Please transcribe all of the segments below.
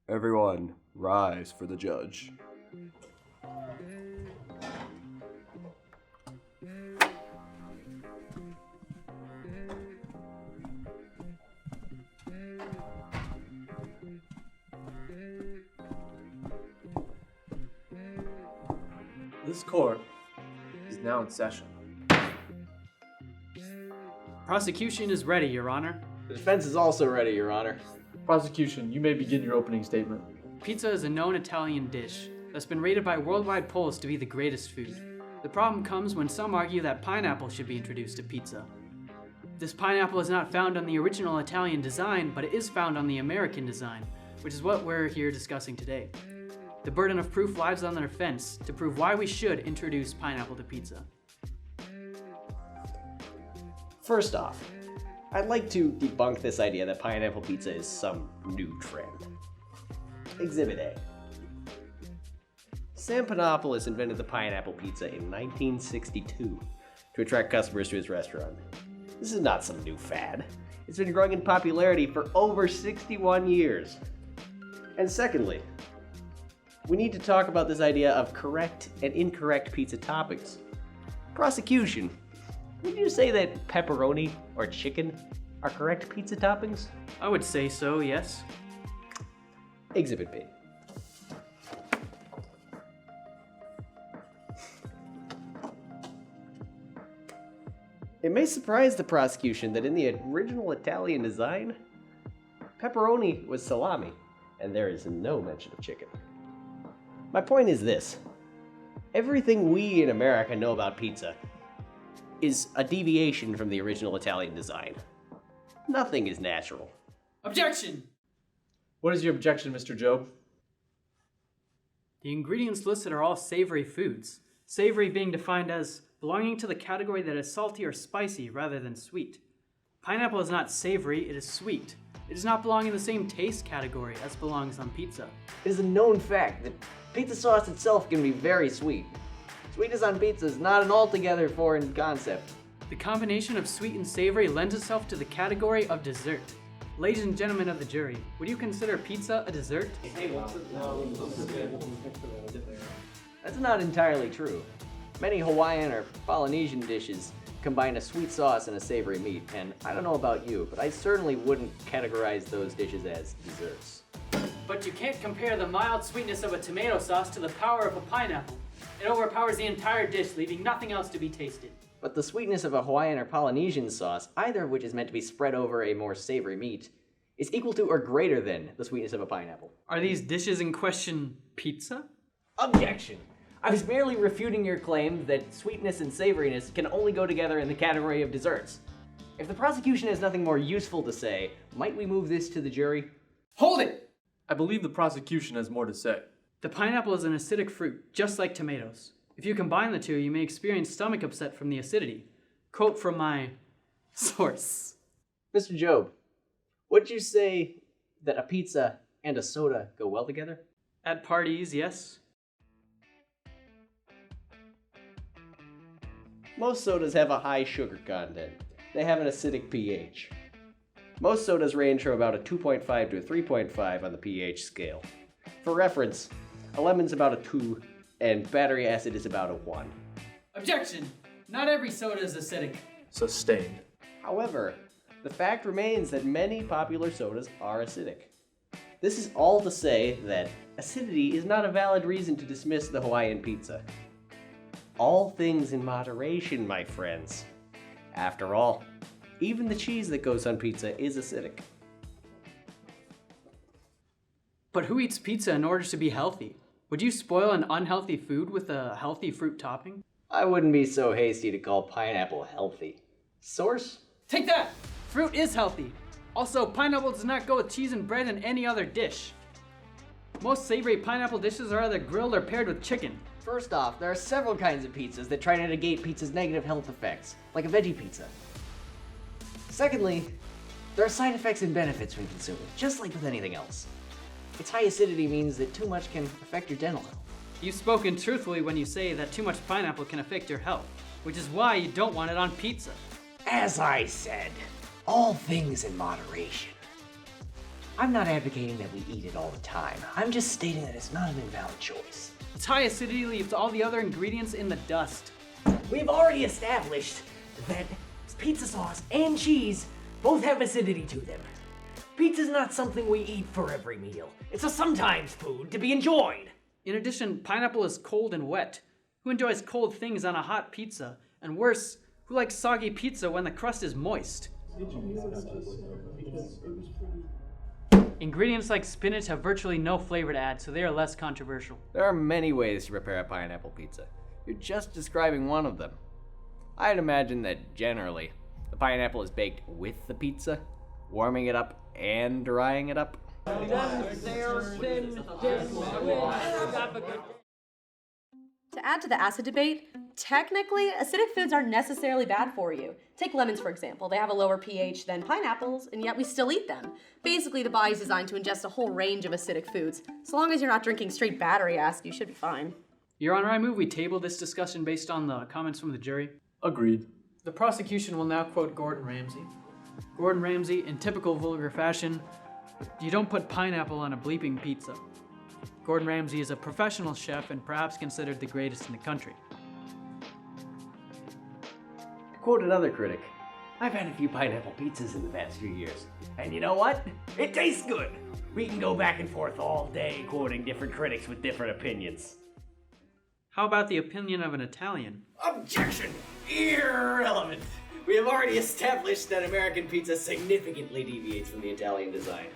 Everyone, rise for the judge. This court is now in session. Prosecution is ready, Your Honor. The defense is also ready, Your Honor. Prosecution, you may begin your opening statement. Pizza is a known Italian dish that's been rated by worldwide polls to be the greatest food. The problem comes when some argue that pineapple should be introduced to pizza. This pineapple is not found on the original Italian design, but it is found on the American design, which is what we're here discussing today. The burden of proof lies on the defense to prove why we should introduce pineapple to pizza. First off, I'd like to debunk this idea that pineapple pizza is some new trend. Exhibit A. Sam Panopoulos invented the pineapple pizza in 1962 to attract customers to his restaurant. This is not some new fad. It's been growing in popularity for over 61 years. And secondly, we need to talk about this idea of correct and incorrect pizza toppings. Prosecution, would you say that pepperoni or chicken are correct pizza toppings? I would say so, yes. Exhibit B. It may surprise the prosecution that in the original Italian design, pepperoni was salami, and there is no mention of chicken. My point is this. Everything we in America know about pizza is a deviation from the original Italian design. Nothing is natural. Objection! What is your objection, Mr. Job? The ingredients listed are all savory foods. Savory being defined as belonging to the category that is salty or spicy rather than sweet. Pineapple is not savory, it is sweet. It does not belong in the same taste category as belongs on pizza. It is a known fact that pizza sauce itself can be very sweet. Sweetness on pizza is not an altogether foreign concept. The combination of sweet and savory lends itself to the category of dessert. Ladies and gentlemen of the jury, would you consider pizza a dessert? That's not entirely true. Many Hawaiian or Polynesian dishes combine a sweet sauce and a savory meat, and I don't know about you, but I certainly wouldn't categorize those dishes as desserts. But you can't compare the mild sweetness of a tomato sauce to the power of a pineapple. It overpowers the entire dish, leaving nothing else to be tasted. But the sweetness of a Hawaiian or Polynesian sauce, either of which is meant to be spread over a more savory meat, is equal to or greater than the sweetness of a pineapple. Are these dishes in question pizza? Objection! I was merely refuting your claim that sweetness and savoriness can only go together in the category of desserts. If the prosecution has nothing more useful to say, might we move this to the jury? Hold it! I believe the prosecution has more to say. The pineapple is an acidic fruit, just like tomatoes. If you combine the two, you may experience stomach upset from the acidity. Quote from my source. Mr. Job, would you say that a pizza and a soda go well together? At parties, yes. Most sodas have a high sugar content. They have an acidic pH. Most sodas range from about a 2.5 to a 3.5 on the pH scale. For reference, a lemon's about a 2, and battery acid is about a 1. Objection! Not every soda is acidic. Sustained. However, the fact remains that many popular sodas are acidic. This is all to say that acidity is not a valid reason to dismiss the Hawaiian pizza. All things in moderation, my friends. After all, even the cheese that goes on pizza is acidic. But who eats pizza in order to be healthy? Would you spoil an unhealthy food with a healthy fruit topping? I wouldn't be so hasty to call pineapple healthy. Source? Take that! Fruit is healthy. Also, pineapple does not go with cheese and bread in any other dish. Most savory pineapple dishes are either grilled or paired with chicken. First off, there are several kinds of pizzas that try to negate pizza's negative health effects, like a veggie pizza. Secondly, there are side effects and benefits when consuming, just like with anything else. Its high acidity means that too much can affect your dental health. You've spoken truthfully when you say that too much pineapple can affect your health, which is why you don't want it on pizza. As I said, all things in moderation. I'm not advocating that we eat it all the time. I'm just stating that it's not an invalid choice. Its high acidity leaves all the other ingredients in the dust. We've already established that pizza sauce and cheese both have acidity to them. Pizza's not something we eat for every meal. It's a sometimes food to be enjoyed. In addition, pineapple is cold and wet. Who enjoys cold things on a hot pizza? And worse, who likes soggy pizza when the crust is moist? Ingredients like spinach have virtually no flavor to add, so they are less controversial. There are many ways to prepare a pineapple pizza. You're just describing one of them. I'd imagine that generally, the pineapple is baked with the pizza, warming it up and drying it up. To add to the acid debate, technically, acidic foods aren't necessarily bad for you. Take lemons, for example. They have a lower pH than pineapples, and yet we still eat them. Basically, the body's designed to ingest a whole range of acidic foods. So long as you're not drinking straight battery acid, you should be fine. Your Honor, I move we table this discussion based on the comments from the jury. Agreed. The prosecution will now quote Gordon Ramsay. Gordon Ramsay, in typical vulgar fashion, you don't put pineapple on a bleeping pizza. Gordon Ramsay is a professional chef and perhaps considered the greatest in the country. To quote another critic, I've had a few pineapple pizzas in the past few years, and you know what? It tastes good! We can go back and forth all day quoting different critics with different opinions. How about the opinion of an Italian? Objection! Irrelevant! We have already established that American pizza significantly deviates from the Italian design.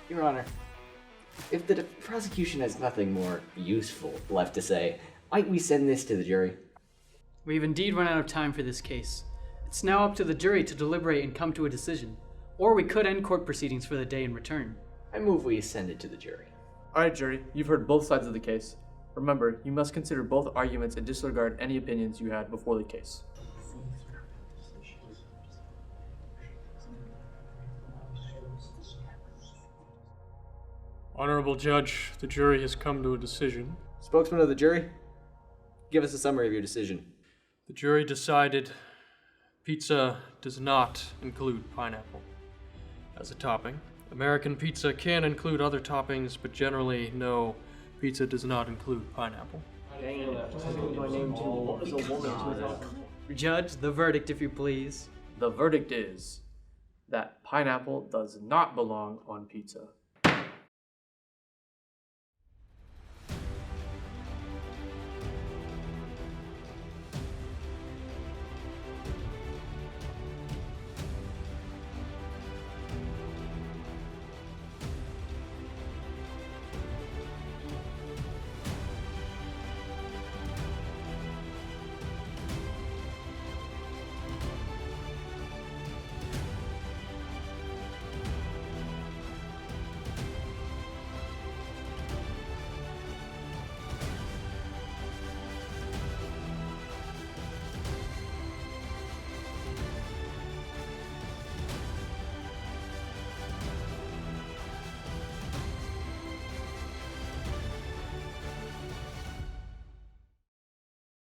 Your Honor, if the prosecution has nothing more useful left to say, might we send this to the jury? We've indeed run out of time for this case. It's now up to the jury to deliberate and come to a decision. Or we could end court proceedings for the day and return. I move we send it to the jury. Alright, jury, you've heard both sides of the case. Remember, you must consider both arguments and disregard any opinions you had before the case. Honorable Judge, the jury has come to a decision. Spokesman of the jury, give us a summary of your decision. The jury decided pizza does not include pineapple as a topping. American pizza can include other toppings, but generally, no, pizza does not include pineapple. Judge, the verdict, if you please. The verdict is that pineapple does not belong on pizza.